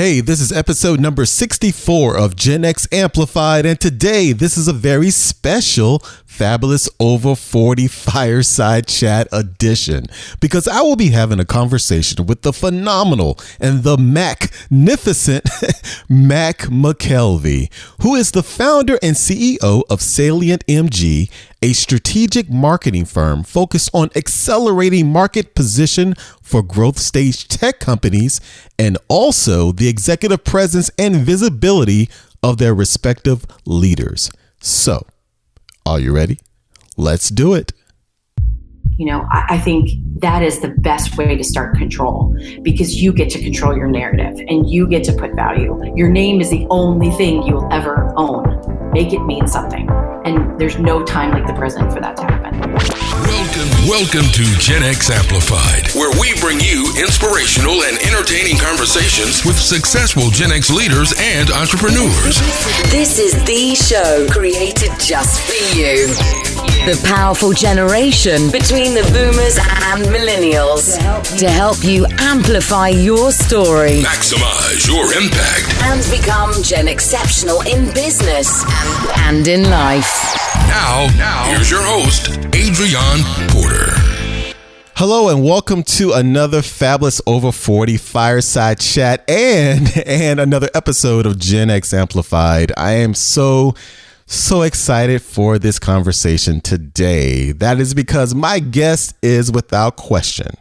Hey, this is episode number 64 of Gen X Amplified, and today this is a very special Fabulous Over 40 Fireside Chat edition because I will be having a conversation with the phenomenal and the magnificent Mack McKelvey, who is the founder and CEO of SalientMG, a strategic marketing firm focused on accelerating market position for growth stage tech companies and also the executive presence and visibility of their respective leaders. So, are you ready? Let's do it. You know, I think that is the best way to start control because you get to control your narrative and you get to put value. Your name is the only thing you'll ever own. Make it mean something. And there's no time like the present for that to happen. Welcome to Gen X Amplified, where we bring you inspirational and entertaining conversations with successful Gen X leaders and entrepreneurs. This is the show created just for you. The powerful generation between the boomers and millennials to help you amplify your story, Maximize your impact, and become Gen Exceptional in business and in life. Now, here's your host, Adrian Porter. Hello and welcome to another Fabulous Over 40 Fireside Chat and another episode of Gen X Amplified. I am so excited for this conversation today. That is because my guest is without question,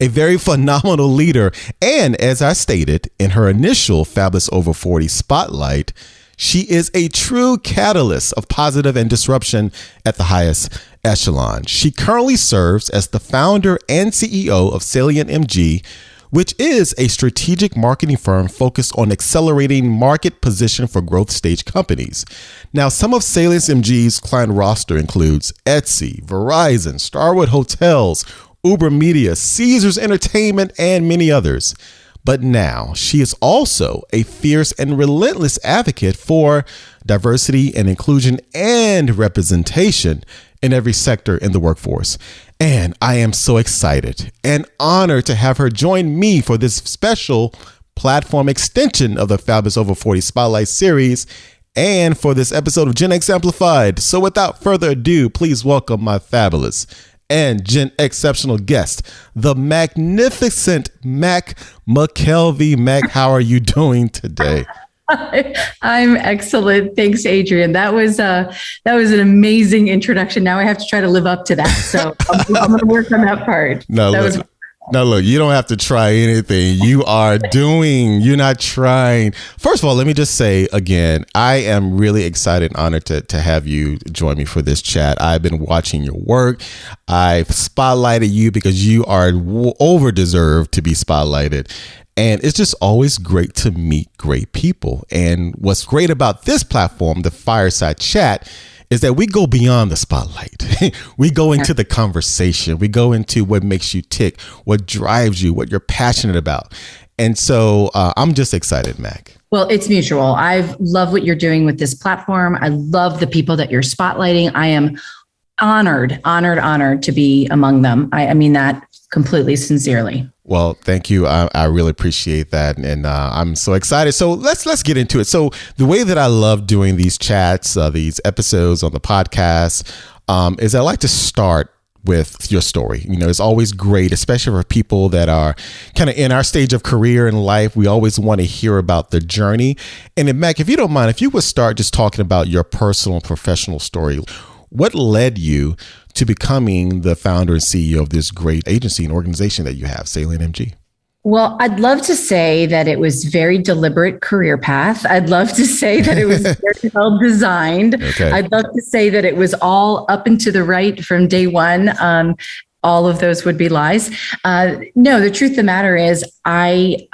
a very phenomenal leader. And as I stated in her initial Fabulous Over 40 spotlight, she is a true catalyst of positive and disruption at the highest echelon. She currently serves as the founder and CEO of SalientMG, which is a strategic marketing firm focused on accelerating market position for growth stage companies. Now, some of SalientMG's client roster includes Etsy, Verizon, Starwood Hotels, UberMedia, Caesars Entertainment, and many others. But now she is also a fierce and relentless advocate for diversity and inclusion and representation in every sector in the workforce. And I am so excited and honored to have her join me for this special platform extension of the Fabulous Over 40 Spotlight series and for this episode of Gen X Amplified. So without further ado, please welcome my fabulous and Gen Exceptional guest, the magnificent Mack McKelvey. Mack, how are you doing today? I'm excellent. Thanks, Adrian. That was an amazing introduction. Now I have to try to live up to that. So I'm going to work on that part. No, look, you don't have to try anything. You're not trying. First of all, let me just say again, I am really excited and honored to have you join me for this chat. I've been watching your work. I've spotlighted you because you are over-deserved to be spotlighted. And it's just always great to meet great people. And what's great about this platform, the Fireside Chat, is that we go beyond the spotlight. We go into the conversation. We go into what makes you tick, what drives you, what you're passionate about. And so I'm just excited, Mack. Well, it's mutual. I love what you're doing with this platform. I love the people that you're spotlighting. I am honored to be among them. I mean that completely sincerely. Well, thank you. I really appreciate that. And I'm so excited. So let's get into it. So the way that I love doing these chats, these episodes on the podcast, is I like to start with your story. You know, it's always great, especially for people that are kind of in our stage of career and life. We always want to hear about the journey. And then, Mack, if you don't mind, if you would start just talking about your personal and professional story, what led you to becoming the founder and CEO of this great agency and organization that you have, SalientMG? Well, I'd love to say that it was very deliberate career path. I'd love to say that it was very well designed. Okay. I'd love to say that it was all up and to the right from day one. All of those would be lies. No, the truth of the matter is I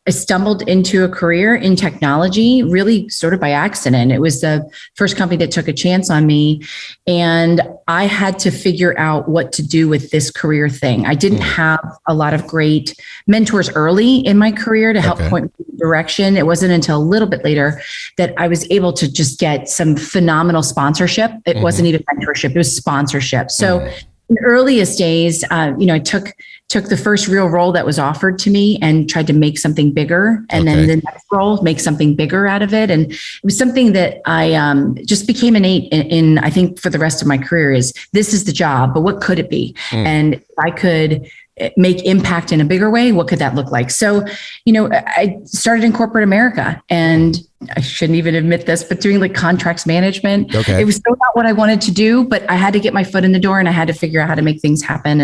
stumbled into a career in technology really sort of by accident. It was the first company that took a chance on me. And I had to figure out what to do with this career thing. I didn't have a lot of great mentors early in my career to help point me in the direction. It wasn't until a little bit later that I was able to just get some phenomenal sponsorship. It wasn't even mentorship, it was sponsorship. So in the earliest days, I took took the first real role that was offered to me and tried to make something bigger. And then the next role, make something bigger out of it. And it was something that I just became innate in, I think, for the rest of my career is this is the job, but what could it be? And if I could make impact in a bigger way, what could that look like? So, I started in corporate America, and I shouldn't even admit this, but doing like contracts management. It was still not what I wanted to do, but I had to get my foot in the door and I had to figure out how to make things happen.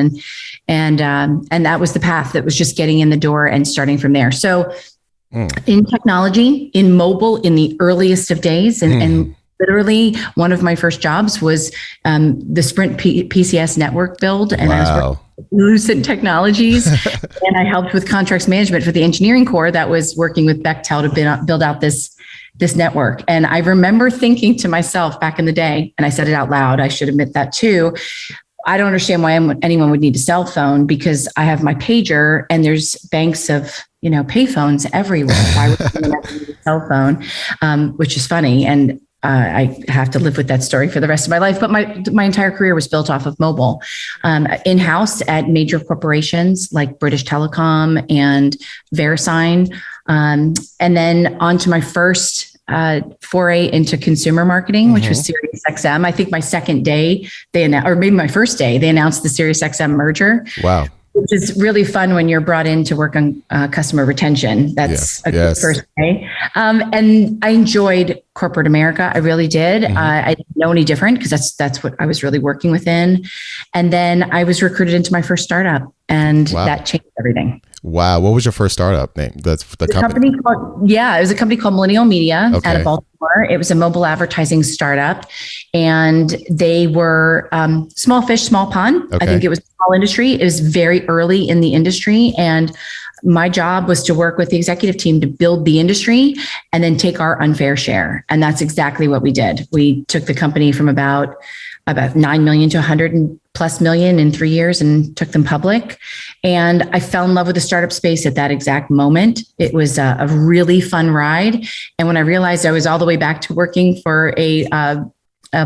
And that was the path that was just getting in the door and starting from there. So in technology, in mobile, in the earliest of days, and literally one of my first jobs was the Sprint PCS network build. And I was working with Lucent Technologies and I helped with contracts management for the engineering core that was working with Bechtel to build out this network. And I remember thinking to myself back in the day, and I said it out loud, I should admit that too, I don't understand why anyone would need a cell phone because I have my pager and there's banks of payphones everywhere. Why would someone ever need a cell phone? Which is funny. And I have to live with that story for the rest of my life. But my entire career was built off of mobile, in-house at major corporations like British Telecom and Verizon. And then on to my first foray into consumer marketing, which was SiriusXM. I think my second day, or maybe my first day, they announced the SiriusXM merger. Wow. Which is really fun when you're brought in to work on customer retention. That's a good first day. And I enjoyed corporate America. I really did. I didn't know any different because that's what I was really working within. And then I was recruited into my first startup, and that changed everything. Wow. What was your first startup name? That's the company. It was a company called Millennial Media out of Baltimore. It was a mobile advertising startup, and they were small fish, small pond. I think it was a small industry. It was very early in the industry, and my job was to work with the executive team to build the industry and then take our unfair share. And that's exactly what we did. We took the company from about 9 million to 100+ million in 3 years and took them public. And I fell in love with the startup space at that exact moment. It was a really fun ride. And when I realized I was all the way back to working for a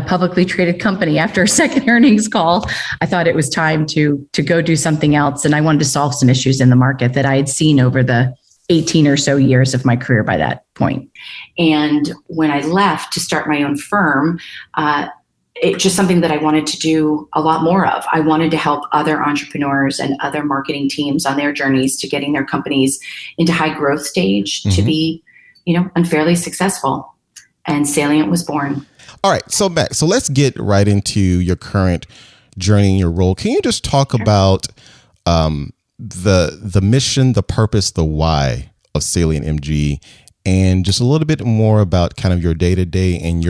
publicly traded company after a second earnings call, I thought it was time to go do something else. And I wanted to solve some issues in the market that I had seen over the 18 or so years of my career by that point. And when I left to start my own firm, it's just something that I wanted to do a lot more of. I wanted to help other entrepreneurs and other marketing teams on their journeys to getting their companies into high growth stage to be, unfairly successful. And Salient was born. All right. So Mack, so let's get right into your current journey and your role. Can you just talk about the mission, the purpose, the why of SalientMG, and just a little bit more about kind of your day-to-day and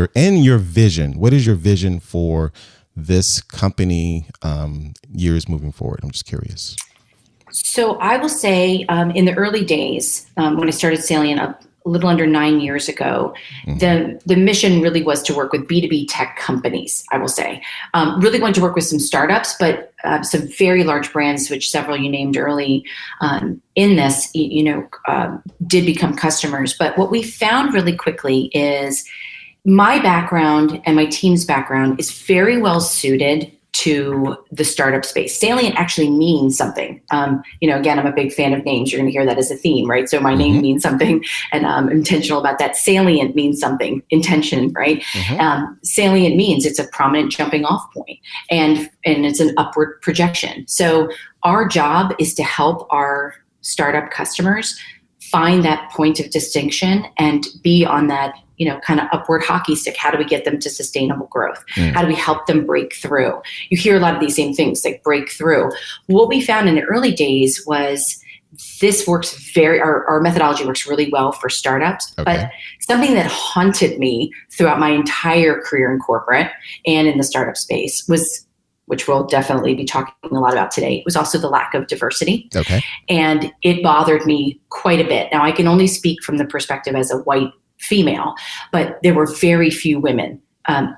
your vision? What is your vision for this company years moving forward? I'm just curious. So I will say in the early days, when I started Salient a little under 9 years ago, the mission really was to work with B2B tech companies, I will say. Really wanted to work with some startups, but some very large brands, which several you named early in this, did become customers. But what we found really quickly is my background and my team's background is very well suited to the startup space. Salient actually means something. Again, I'm a big fan of names. You're going to hear that as a theme, right? So my name means something, and I'm intentional about that. Salient means something, intention, right? Salient means it's a prominent jumping off point, and it's an upward projection. So our job is to help our startup customers find that point of distinction and be on that kind of upward hockey stick. How do we get them to sustainable growth? How do we help them break through? You hear a lot of these same things like break through. What we found in the early days was this works our methodology works really well for startups, but something that haunted me throughout my entire career in corporate and in the startup space was, which we'll definitely be talking a lot about today, was also the lack of diversity. And it bothered me quite a bit. Now I can only speak from the perspective as a white female, but there were very few women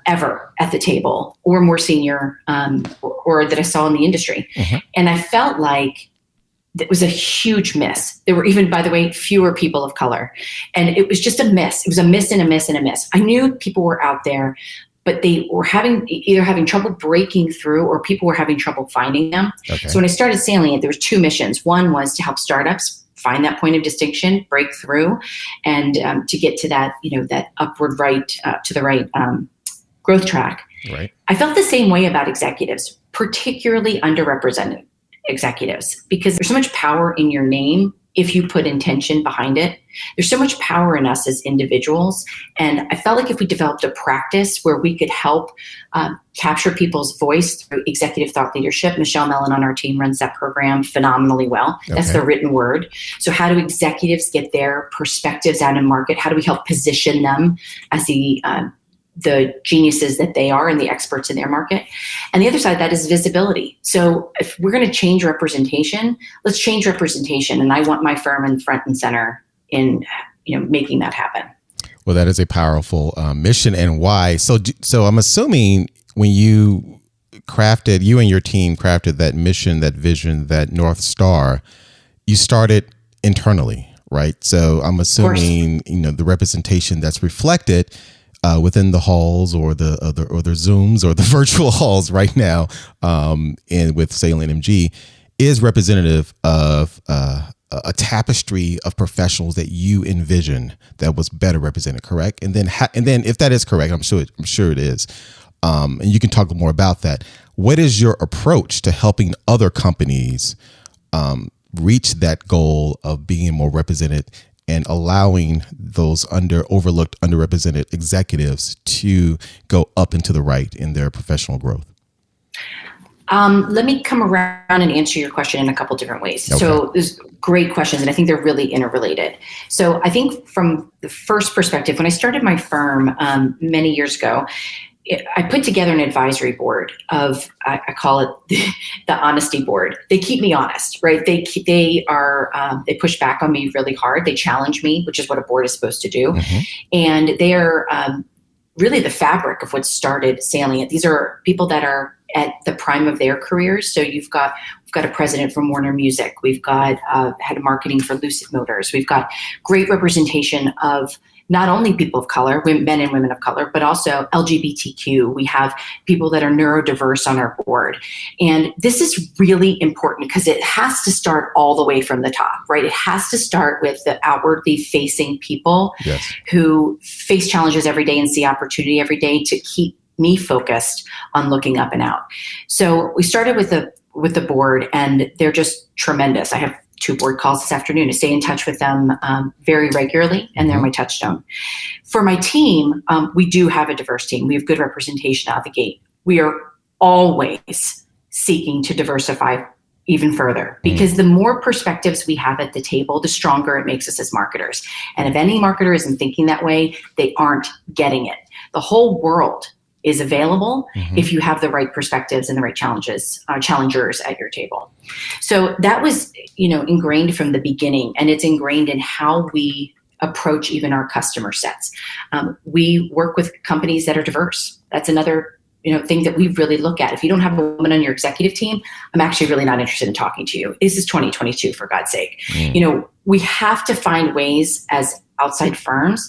ever at the table or more senior or that I saw in the industry. And I felt like it was a huge miss. There were even, by the way, fewer people of color. And it was just a miss. It was a miss and a miss and a miss. I knew people were out there, but they were either having trouble breaking through or people were having trouble finding them. Okay. So when I started Salient, there was two missions. One was to help startups find that point of distinction, break through, and to get to that, that upward right, to the right growth track. Right. I felt the same way about executives, particularly underrepresented executives, because there's so much power in your name if you put intention behind it. There's so much power in us as individuals. And I felt like if we developed a practice where we could help capture people's voice through executive thought leadership. Michelle Mellon on our team runs that program phenomenally well. Okay. That's the written word. So how do executives get their perspectives out in market? How do we help position them as the geniuses that they are and the experts in their market? And the other side of that is visibility. So if we're going to change representation, let's change representation. And I want my firm in front and center in making that happen. Well, that is a powerful mission, and why. So I'm assuming when you and your team crafted that mission, that vision, that North Star, you started internally, right? So I'm assuming the representation that's reflected within the halls or the Zooms or the virtual halls right now, and with SalientMG, is representative of a tapestry of professionals that you envision that was better represented, correct? And then if that is correct, I'm sure it is, and you can talk more about that. What is your approach to helping other companies reach that goal of being more represented and allowing those overlooked, underrepresented executives to go up and to the right in their professional growth? Let me come around and answer your question in a couple different ways. Okay. So there's great questions, and I think they're really interrelated. So I think from the first perspective, when I started my firm many years ago, I put together an advisory board of, I call it the honesty board. They keep me honest, right? They push back on me really hard. They challenge me, which is what a board is supposed to do. Mm-hmm. And they are really the fabric of what started Salient. These are people that are at the prime of their careers. So we've got a president from Warner Music. We've got head of marketing for Lucid Motors. We've got great representation of not only people of color, men and women of color, but also LGBTQ. We have people that are neurodiverse on our board. And this is really important because it has to start all the way from the top, right? It has to start with the outwardly facing people who face challenges every day and see opportunity every day to keep me focused on looking up and out. So we started with the board, and they're just tremendous. I have 2 board calls this afternoon to stay in touch with them very regularly, and they're my touchstone. For my team, we do have a diverse team. We have good representation out of the gate. We are always seeking to diversify even further, because the more perspectives we have at the table, the stronger it makes us as marketers. And if any marketer isn't thinking that way, they aren't getting it. The whole world is available if you have the right perspectives and the right challengers at your table. So that was, ingrained from the beginning, and it's ingrained in how we approach even our customer sets. We work with companies that are diverse. That's another, thing that we really look at. If you don't have a woman on your executive team, I'm actually really not interested in talking to you. This is 2022, for God's sake. We have to find ways as outside firms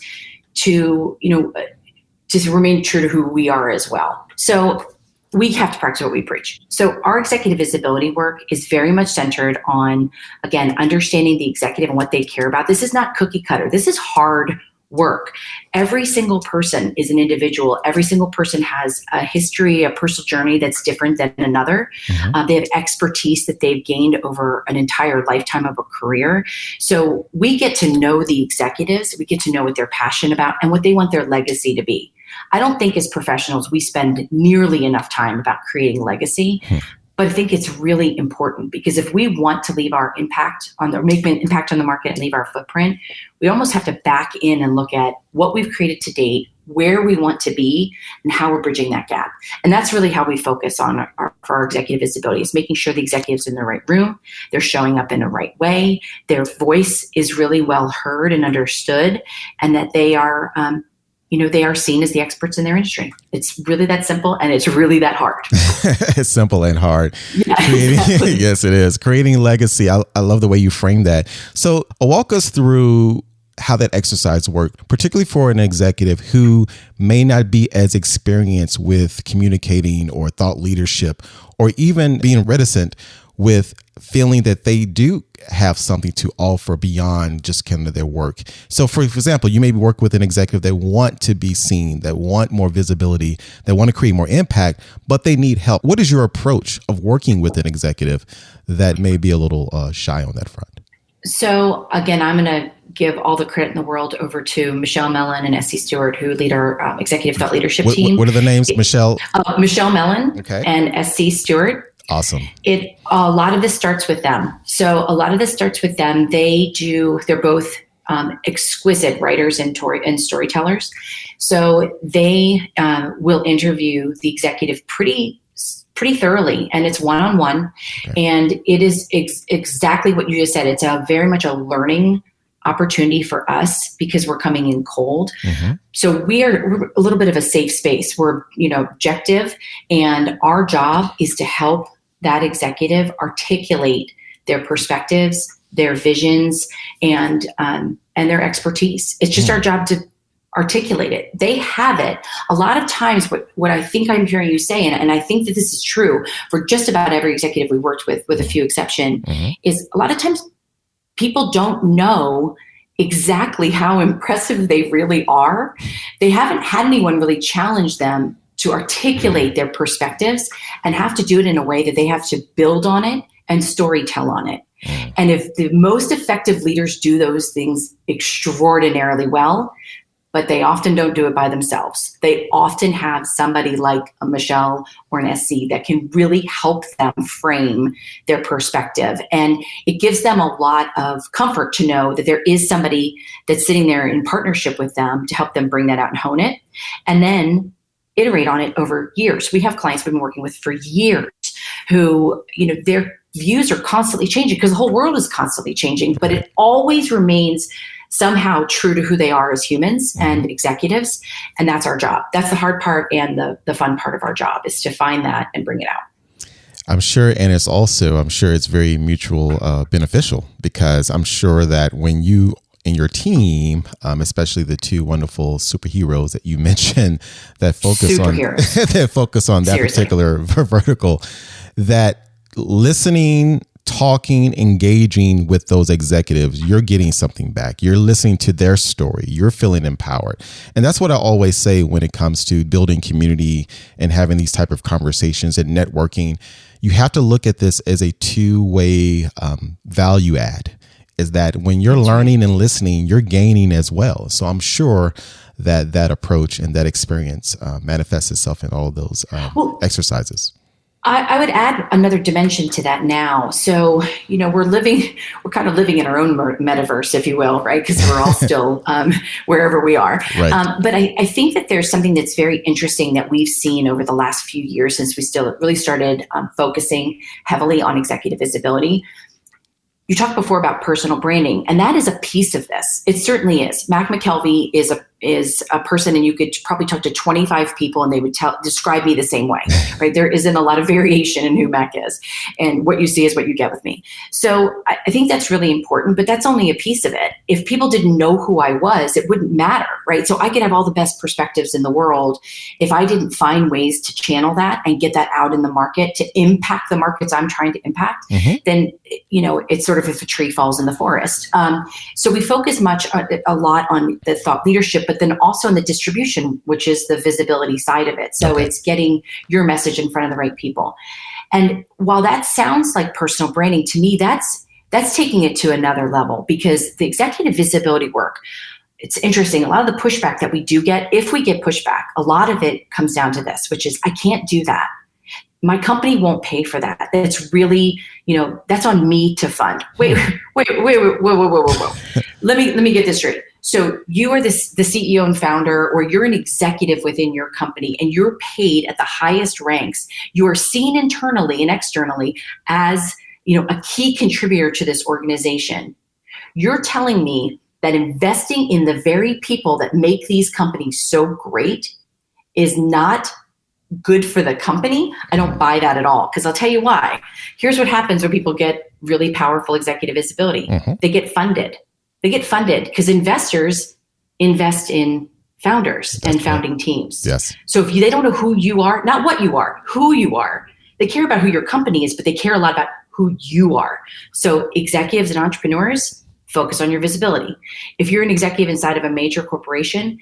to, to remain true to who we are as well. So we have to practice what we preach. So our executive visibility work is very much centered on, again, understanding the executive and what they care about. This is not cookie cutter. This is hard work. Every single person is an individual. Every single person has a history, a personal journey that's different than another. They have expertise that they've gained over an entire lifetime of a career. So we get to know the executives. We get to know what they're passionate about and what they want their legacy to be. I don't think as professionals we spend nearly enough time about creating legacy, but I think it's really important, because if we want to leave our impact make an impact on the market and leave our footprint, we almost have to back in and look at what we've created to date, where we want to be, and how we're bridging that gap. And that's really how we focus on for our executive visibility, is making sure the executives are in the right room, they're showing up in the right way, their voice is really well heard and understood, and that they are they are seen as the experts in their industry. It's really that simple, and it's really that hard. It's simple and hard. Yeah, exactly. Yes, it is. Creating legacy. I love the way you frame that. So walk us through how that exercise worked, particularly for an executive who may not be as experienced with communicating or thought leadership, or even being reticent with feeling that they do have something to offer beyond just kind of their work. So for example, you maybe work with an executive that want to be seen, that want more visibility, that want to create more impact, but they need help. What is your approach of working with an executive that may be a little shy on that front? So again, I'm going to give all the credit in the world over to Michelle Mellon and SC Stewart, who lead our executive thought leadership team. What are the names? Michelle Mellon and SC Stewart. Awesome. A lot of this starts with them. They're both exquisite writers and storytellers. So they will interview the executive pretty thoroughly, and it's one-on-one. Okay. And it is exactly what you just said. It's very much a learning opportunity for us because we're coming in cold. Mm-hmm. So we're a little bit of a safe space. We're, objective, and our job is to help that executive articulate their perspectives, their visions, and their expertise. It's just our job to articulate it. They have it. A lot of times what I think I'm hearing you say, and I think that this is true for just about every executive we worked with a few exceptions, is a lot of times people don't know exactly how impressive they really are. They haven't had anyone really challenge them to articulate their perspectives, and have to do it in a way that they have to build on it and storytell on it. And if the most effective leaders do those things extraordinarily well, but they often don't do it by themselves. They often have somebody like a Michelle or an SC that can really help them frame their perspective. And it gives them a lot of comfort to know that there is somebody that's sitting there in partnership with them to help them bring that out and hone it, and then iterate on it over years. We have clients we've been working with for years who, their views are constantly changing because the whole world is constantly changing, but it always remains somehow true to who they are as humans and executives. And that's our job. That's the hard part, and the fun part of our job is to find that and bring it out. I'm sure. And I'm sure it's very mutual beneficial, because I'm sure that when you and your team, especially the two wonderful superheroes that you mentioned that focus on that Seriously. Particular vertical, that listening, talking, engaging with those executives, you're getting something back. You're listening to their story. You're feeling empowered. And that's what I always say when it comes to building community and having these type of conversations and networking. You have to look at this as a two-way value add. Is that when you're learning and listening, you're gaining as well. So I'm sure that approach and that experience manifests itself in all of those exercises. I would add another dimension to that now. So, we're kind of living in our own metaverse, if you will, right? Because we're all still wherever we are. Right. But I think that there's something that's very interesting that we've seen over the last few years since we still really started focusing heavily on executive visibility. You talked before about personal branding, and that is a piece of this. It certainly is. Mack McKelvey is a person, and you could probably talk to 25 people and they would describe me the same way, right? There isn't a lot of variation in who Mack is, and what you see is what you get with me. So I think that's really important, but that's only a piece of it. If people didn't know who I was, it wouldn't matter, right? So I could have all the best perspectives in the world. If I didn't find ways to channel that and get that out in the market to impact the markets I'm trying to impact, then, it's sort of if a tree falls in the forest. So we focus a lot on the thought leadership, but then also in the distribution, which is the visibility side of it. So it's getting your message in front of the right people. And while that sounds like personal branding, to me, that's taking it to another level, because the executive visibility work, it's interesting. A lot of the pushback that we do get, if we get pushback, a lot of it comes down to this, which is, I can't do that. My company won't pay for that. That's really, that's on me to fund. Wait. Let me get this straight. So you are the CEO and founder, or you're an executive within your company, and you're paid at the highest ranks. You are seen internally and externally as, a key contributor to this organization. You're telling me that investing in the very people that make these companies so great is not good for the company? I don't buy that at all, because I'll tell you why. Here's what happens when people get really powerful executive visibility. They get funded. They get funded because investors invest in founders and founding teams. Yes. So if they don't know who you are, not what you are, who you are, they care about who your company is, but they care a lot about who you are. So executives and entrepreneurs, focus on your visibility. If you're an executive inside of a major corporation,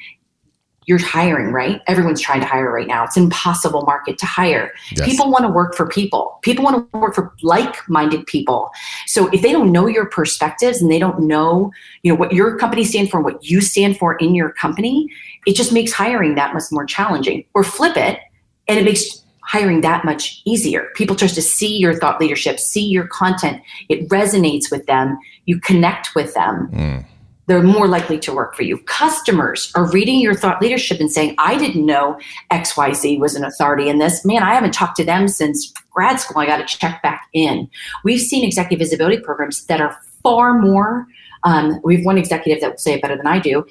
you're hiring, right? Everyone's trying to hire right now. It's an impossible market to hire. Yes. People want to work for people. People want to work for like-minded people. So if they don't know your perspectives and they don't know, what your company stands for, what you stand for in your company, it just makes hiring that much more challenging. Or flip it, and it makes hiring that much easier. People just to see your thought leadership, see your content. It resonates with them. You connect with them. They're more likely to work for you. Customers are reading your thought leadership and saying, I didn't know XYZ was an authority in this. Man, I haven't talked to them since grad school. I got to check back in. We've seen executive visibility programs that are far more, we have one executive that will say it better than I do.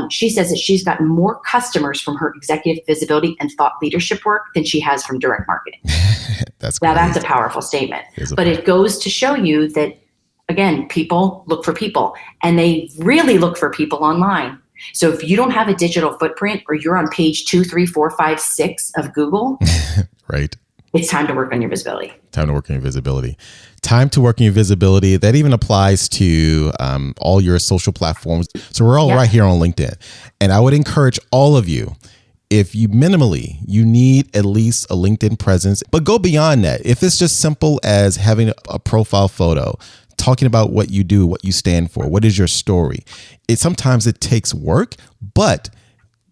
She says that she's gotten more customers from her executive visibility and thought leadership work than she has from direct marketing. That's a powerful statement. But it goes to show you that, again, people look for people, and they really look for people online. So if you don't have a digital footprint, or you're on page 2, 3, 4, 5, 6 of Google, right, it's time to work on your visibility. Time to work on your visibility. Time to work on your visibility. That even applies to all your social platforms. So we're all right here on LinkedIn. And I would encourage all of you, if you need at least a LinkedIn presence, but go beyond that. If it's just simple as having a profile photo, talking about what you do, what you stand for, what is your story. Sometimes it takes work, but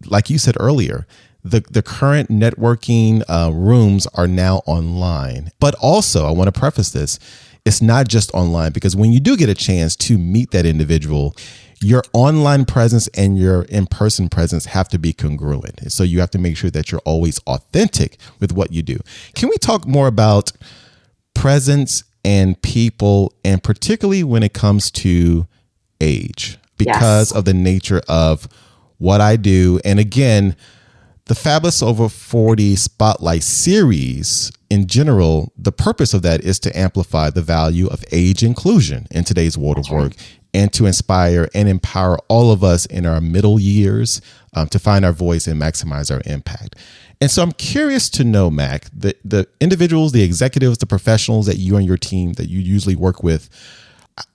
like you said earlier, the current networking rooms are now online. But also, I want to preface this, it's not just online, because when you do get a chance to meet that individual, your online presence and your in-person presence have to be congruent. And so you have to make sure that you're always authentic with what you do. Can we talk more about presence and people, and particularly when it comes to age, because of the nature of what I do? And again, the Fabulous Over 40 Spotlight series in general, the purpose of that is to amplify the value of age inclusion in today's world of work, and to inspire and empower all of us in our middle years to find our voice and maximize our impact. And so I'm curious to know, Mack, the individuals, the executives, the professionals that you and your team that you usually work with,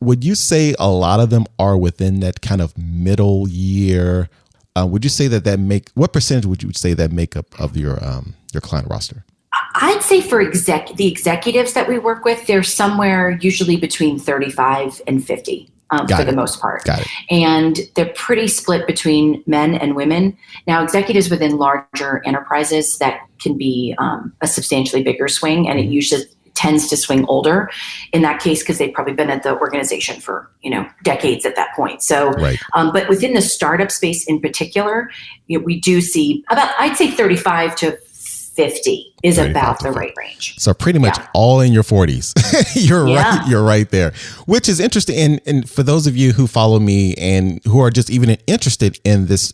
would you say a lot of them are within that kind of middle year? Would you say what percentage would you say that make up of your client roster? I'd say for the executives that we work with, they're somewhere usually between 35 and 50. For the most part. Got it. And they're pretty split between men and women. Now, executives within larger enterprises, that can be a substantially bigger swing, and it usually tends to swing older in that case, because they've probably been at the organization for decades at that point. So, but within the startup space in particular, we do see about, I'd say 35 to 50 is about the right range. So pretty much all in your 40s. Right. You're right there, which is interesting. And for those of you who follow me and who are just even interested in this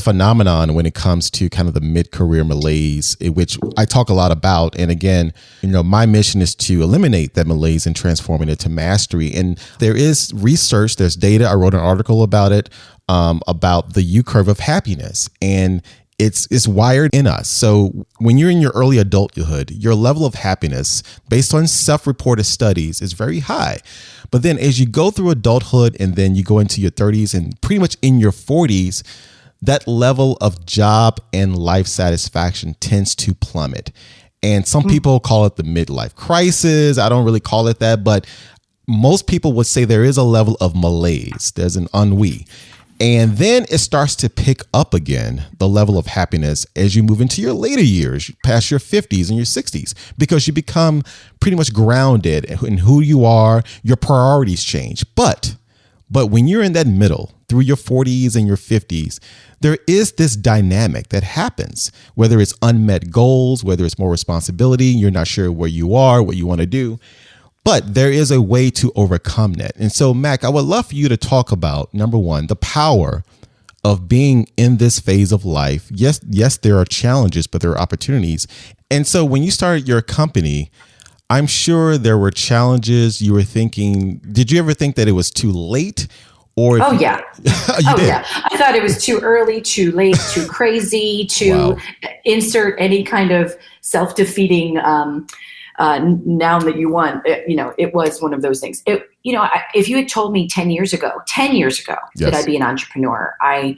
phenomenon when it comes to kind of the mid-career malaise, which I talk a lot about. And again, my mission is to eliminate that malaise and transforming it to mastery. And there is research, there's data. I wrote an article about it, about the U-curve of happiness. And it's wired in us. So when you're in your early adulthood, your level of happiness, based on self-reported studies, is very high. But then as you go through adulthood and then you go into your 30s and pretty much in your 40s, that level of job and life satisfaction tends to plummet. And some people call it the midlife crisis. I don't really call it that, but most people would say there is a level of malaise. There's an ennui. And then it starts to pick up again, the level of happiness, as you move into your later years, past your 50s and your 60s, because you become pretty much grounded in who you are. Your priorities change. But when you're in that middle, through your 40s and your 50s, there is this dynamic that happens, whether it's unmet goals, whether it's more responsibility, you're not sure where you are, what you want to do. But there is a way to overcome that. And so, Mack, I would love for you to talk about, number one, the power of being in this phase of life. Yes, there are challenges, but there are opportunities. And so when you started your company, I'm sure there were challenges. You were thinking, did you ever think that it was too late? Or oh, yeah. You did? Yeah. I thought it was too early, too late, too crazy to insert any kind of self-defeating noun that you want. It was one of those things. If you had told me 10 years ago that I'd be an entrepreneur, I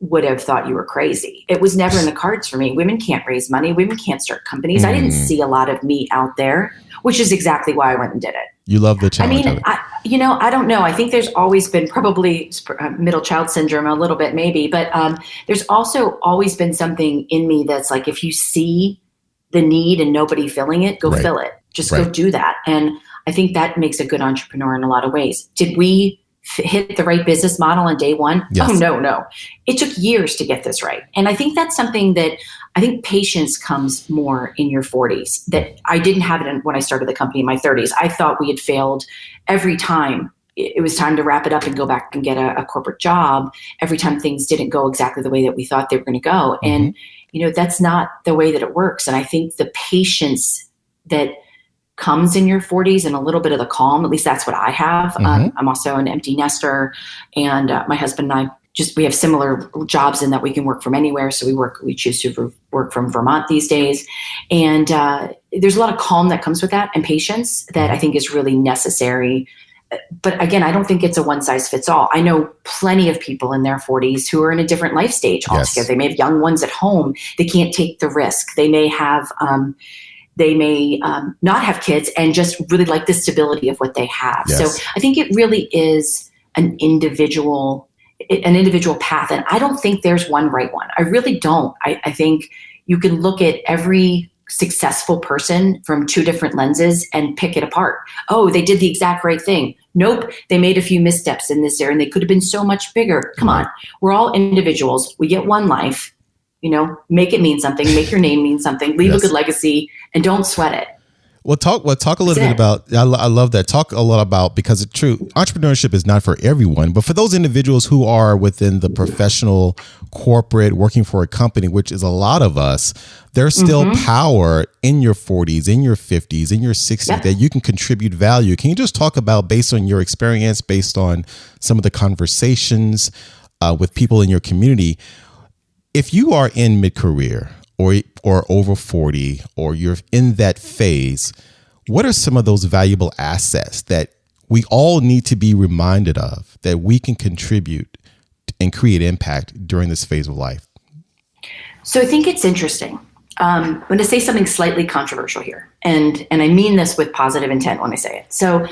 would have thought you were crazy. It was never in the cards for me. Women can't raise money. Women can't start companies. I didn't see a lot of me out there, which is exactly why I went and did it. You love the challenge. I don't know. I think there's always been probably middle child syndrome a little bit maybe, but there's also always been something in me that's like, if you see the need and nobody filling it, go fill it. Just go do that. And I think that makes a good entrepreneur in a lot of ways. Did we hit the right business model on day one? Yes. Oh, no. It took years to get this right. And I think that's something that I think patience comes more in your 40s that I didn't have it when I started the company in my 30s. I thought we had failed every time. It was time to wrap it up and go back and get a corporate job every time things didn't go exactly the way that we thought they were going to go. And, that's not the way that it works. And I think the patience that comes in your 40s and a little bit of the calm, at least that's what I have. I'm also an empty nester, and my husband and I we have similar jobs in that we can work from anywhere. So we choose to work from Vermont these days. And there's a lot of calm that comes with that and patience that I think is really necessary. But again, I don't think it's a one size fits all. I know plenty of people in their 40s who are in a different life stage altogether. Yes. They may have young ones at home. They can't take the risk. They may have, not have kids and just really like the stability of what they have. Yes. So I think it really is an individual path. And I don't think there's one right one. I really don't. I think you can look at every successful person from two different lenses and pick it apart. Oh, they did the exact right thing. Nope. They made a few missteps in this area and they could have been so much bigger. Come on. We're all individuals. We get one life. Make it mean something, make your name mean something, leave a good legacy, and don't sweat it. Well, talk a little bit about, I love that. Talk a lot about, because it's true, entrepreneurship is not for everyone, but for those individuals who are within the professional, corporate, working for a company, which is a lot of us, there's still power in your 40s, in your 50s, in your 60s that you can contribute value. Can you just talk about, based on your experience, based on some of the conversations with people in your community, if you are in mid-career or over 40, or you're in that phase, what are some of those valuable assets that we all need to be reminded of that we can contribute and create impact during this phase of life? So I think it's interesting. I'm going to say something slightly controversial here, and I mean this with positive intent when I say it. So,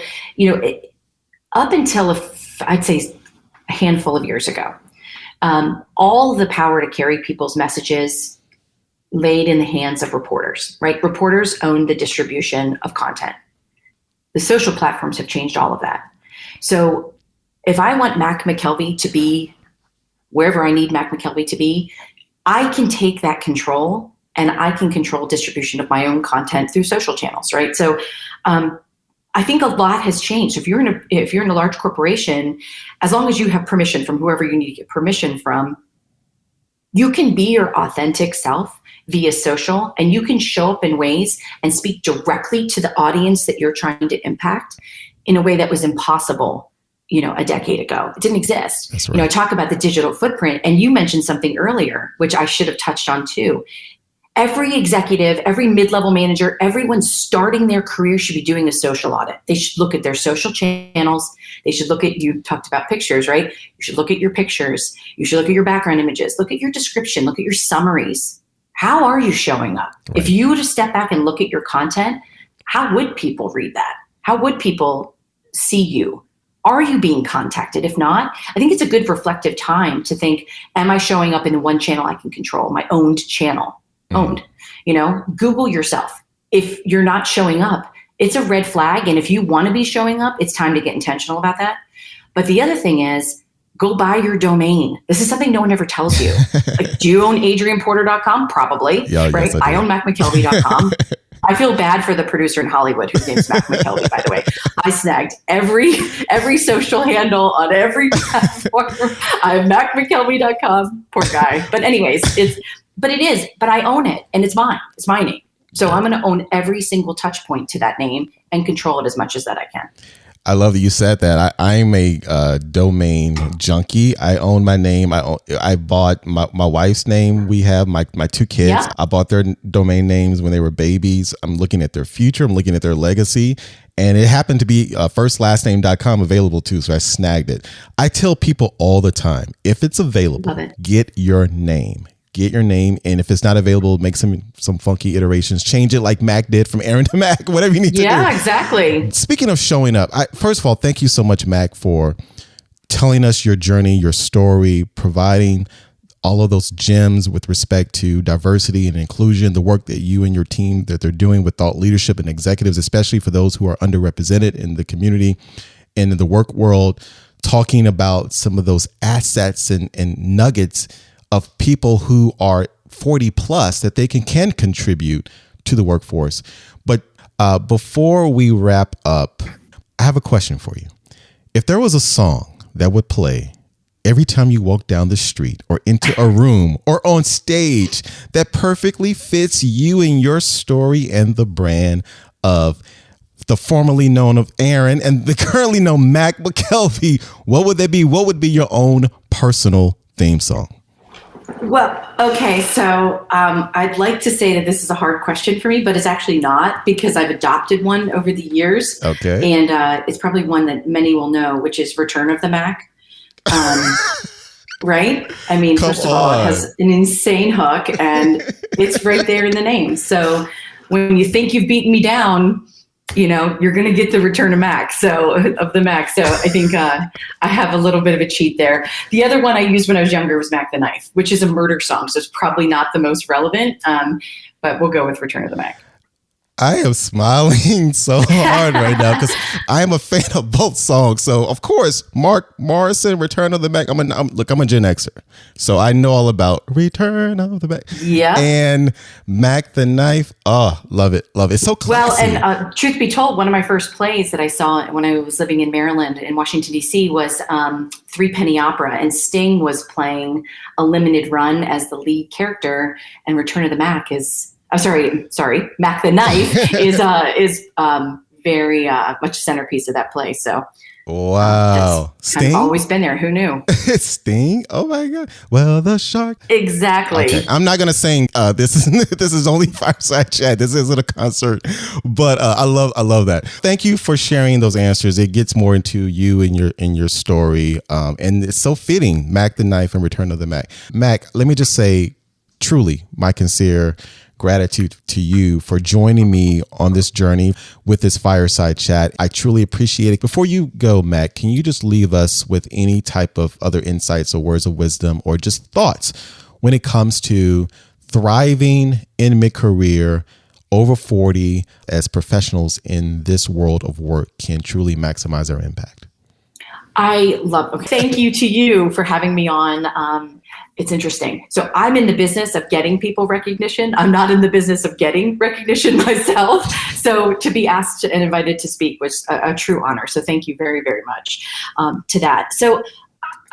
up until I'd say a handful of years ago, all the power to carry people's messages laid in the hands of reporters, right? Reporters own the distribution of content. The social platforms have changed all of that. So if I want Mack McKelvey to be wherever I need Mack McKelvey to be, I can take that control and I can control distribution of my own content through social channels, right? So I think a lot has changed. If you're in a large corporation, as long as you have permission from whoever you need to get permission from, you can be your authentic self via social, and you can show up in ways and speak directly to the audience that you're trying to impact in a way that was impossible, a decade ago. It didn't exist. That's right. I talk about the digital footprint, and you mentioned something earlier, which I should have touched on too. Every executive, every mid-level manager, everyone starting their career should be doing a social audit. They should look at their social channels. They should look at, you talked about pictures, right? You should look at your pictures. You should look at your background images. Look at your description. Look at your summaries. How are you showing up? Right. If you were to step back and look at your content, how would people read that? How would people see you? Are you being contacted? If not, I think it's a good reflective time to think, am I showing up in the one channel I can control, my owned channel? Owned, Google yourself. If you're not showing up, it's a red flag. And if you want to be showing up, it's time to get intentional about that. But the other thing is, go buy your domain. This is something no one ever tells you. Like, do you own adrianporter.com? Probably, right? Yes, I own mackmckelvey.com. I feel bad for the producer in Hollywood whose name's Mack McKelvey, by the way. I snagged every social handle on every platform. I have mackmckelvey.com. Poor guy. But anyways, but I own it, and it's mine. It's my name. So I'm going to own every single touch point to that name and control it as much as that I can. I love that you said that. I'm a domain junkie. I own my name. I bought my wife's name. We have my two kids. Yeah. I bought their domain names when they were babies. I'm looking at their future. I'm looking at their legacy. And it happened to be firstlastname.com available too. So I snagged it. I tell people all the time, if it's available, get your name. Get your name. And if it's not available, make some funky iterations. Change it like Mac did from Aaron to Mac, whatever you need to do. Yeah, exactly. Speaking of showing up, first of all, thank you so much, Mac, for telling us your journey, your story, providing all of those gems with respect to diversity and inclusion, the work that you and your team that they're doing with thought leadership and executives, especially for those who are underrepresented in the community and in the work world, talking about some of those assets and nuggets of people who are 40 plus that they can contribute to the workforce. But before we wrap up, I have a question for you. If there was a song that would play every time you walk down the street or into a room or on stage that perfectly fits you and your story and the brand of the formerly known of Aaron and the currently known Mack McKelvey, what would that be? What would be your own personal theme song? Well, okay, so I'd like to say that this is a hard question for me, but it's actually not, because I've adopted one over the years. Okay. And it's probably one that many will know, which is Return of the Mack. Right? I mean, first of all, it has an insane hook, and it's right there in the name. So when you think you've beaten me down, you're going to get the Return of Mack. So I think I have a little bit of a cheat there. The other one I used when I was younger was Mack the Knife, which is a murder song. So it's probably not the most relevant, but we'll go with Return of the Mack. I am smiling so hard right now because I am a fan of both songs. So, of course, Mark Morrison, Return of the Mack. I'm a Gen Xer, so I know all about Return of the Mack. Yeah. And Mack the Knife. Oh, love it. Love it. It's so classy. Well, and truth be told, one of my first plays that I saw when I was living in Maryland and Washington, D.C. was Three Penny Opera. And Sting was playing a limited run as the lead character. And Return of the Mack is... sorry. Mack the Knife is very much centerpiece of that play. So wow, Sting always been there. Who knew? Sting. Oh my God. Well, the shark. Exactly. Okay. I'm not gonna sing. This is only fireside chat. This isn't a concert. But I love that. Thank you for sharing those answers. It gets more into you and your story. And it's so fitting. Mack the Knife and Return of the Mack. Mack, let me just say, truly, my sincere gratitude to you for joining me on this journey with this fireside chat. I truly appreciate it. Before you go, Mack, can you just leave us with any type of other insights or words of wisdom or just thoughts when it comes to thriving in mid-career over 40 as professionals in this world of work can truly maximize our impact? Thank you to you for having me on. It's interesting. So I'm in the business of getting people recognition. I'm not in the business of getting recognition myself. So to be asked and invited to speak was a true honor. So thank you very, very much to that. So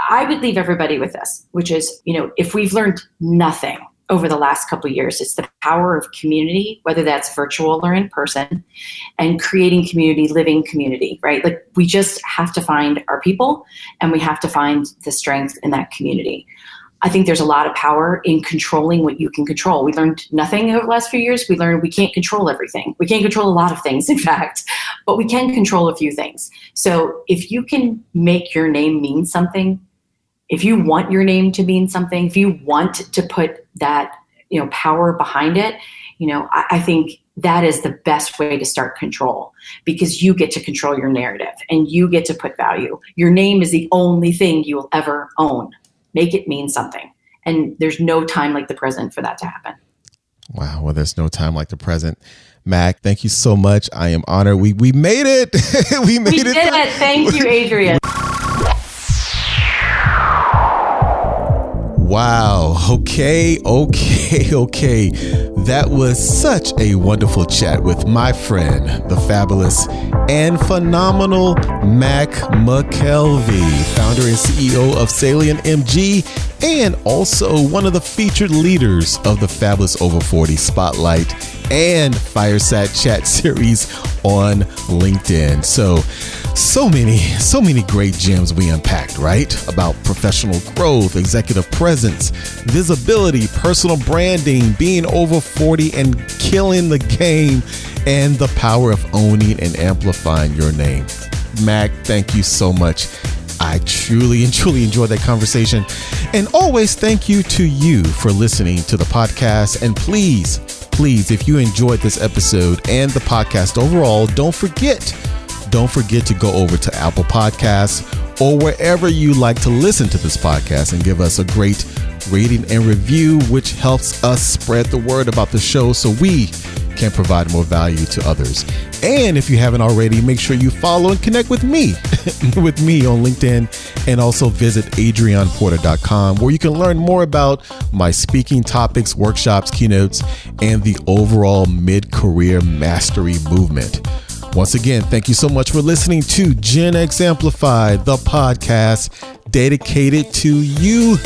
I would leave everybody with this, which is, if we've learned nothing over the last couple of years, it's the power of community, whether that's virtual or in person, and creating community, living community, right? Like we just have to find our people and we have to find the strength in that community. I think there's a lot of power in controlling what you can control. We learned nothing over the last few years. We learned we can't control everything. We can't control a lot of things, in fact, but we can control a few things. So if you can make your name mean something, if you want your name to mean something, if you want to put that, power behind it, I think that is the best way to start control, because you get to control your narrative and you get to put value. Your name is the only thing you will ever own. Make it mean something. And there's no time like the present for that to happen. Wow. Well, there's no time like the present. Mack, thank you so much. I am honored. We made it. we did it. Thank you, Adrian. Wow. Okay. That was such a wonderful chat with my friend, the fabulous and phenomenal Mack McKelvey, founder and CEO of SalientMG, and also one of the featured leaders of the Fabulous Over 40 Spotlight and Fireside Chat series on LinkedIn. So So many great gems we unpacked, right? About professional growth, executive presence, visibility, personal branding, being over 40 and killing the game, and the power of owning and amplifying your name. Mack, thank you so much. I truly enjoyed that conversation. And always thank you to you for listening to the podcast. And please, if you enjoyed this episode and the podcast overall, don't forget to go over to Apple Podcasts or wherever you like to listen to this podcast and give us a great rating and review, which helps us spread the word about the show so we can provide more value to others. And if you haven't already, make sure you follow and connect with me on LinkedIn, and also visit adrianporter.com, where you can learn more about my speaking topics, workshops, keynotes, and the overall mid-career mastery movement. Once again, thank you so much for listening to Gen X Amplified, the podcast dedicated to you,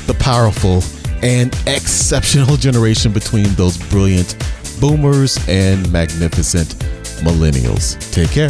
the powerful and exceptional generation between those brilliant boomers and magnificent millennials. Take care.